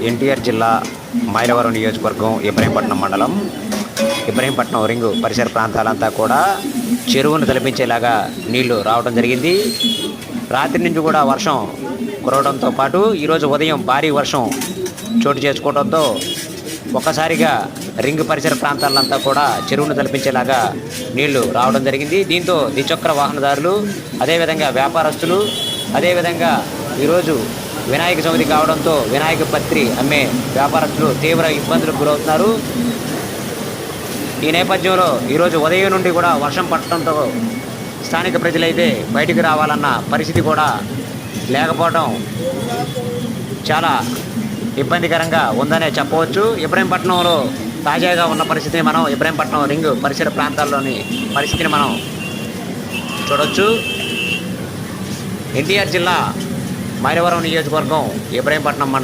ఎన్టీఆర్ జిల్లా మైలవరం నియోజకవర్గం ఇబ్రహీంపట్నం మండలం ఇబ్రహీంపట్నం రింగు పరిసర ప్రాంతాలంతా కూడా చెరువును తలపించేలాగా నీళ్లు రావడం జరిగింది. రాత్రి నుంచి కూడా వర్షం కురవడంతో పాటు ఈరోజు ఉదయం భారీ వర్షం చోటు చేసుకోవడంతో ఒక్కసారిగా రింగ్ పరిసర ప్రాంతాలంతా కూడా చెరువును తలపించేలాగా నీళ్లు రావడం జరిగింది. దీంతో ద్విచక్ర వాహనదారులు, అదేవిధంగా వ్యాపారస్తులు, అదేవిధంగా ఈరోజు వినాయక చవితి కావడంతో వినాయక పత్రి అమ్మే వ్యాపారస్తులు తీవ్ర ఇబ్బందులకు గురవుతున్నారు. ఈ నేపథ్యంలో ఈరోజు ఉదయం నుండి కూడా వర్షం పడటంతో స్థానిక ప్రజలైతే బయటికి రావాలన్న పరిస్థితి కూడా లేకపోవడం చాలా ఇబ్బందికరంగా ఉందనే చెప్పవచ్చు. ఇబ్రహీంపట్నంలో తాజాగా ఉన్న పరిస్థితిని మనం ఇబ్రహీంపట్నం రింగ్ పరిసర ప్రాంతాల్లోని పరిస్థితిని మనం చూడవచ్చు. ఎన్టీఆర్ జిల్లా మైలవరం నియోజకవర్గం ఇబ్రహీంపట్నం మండలం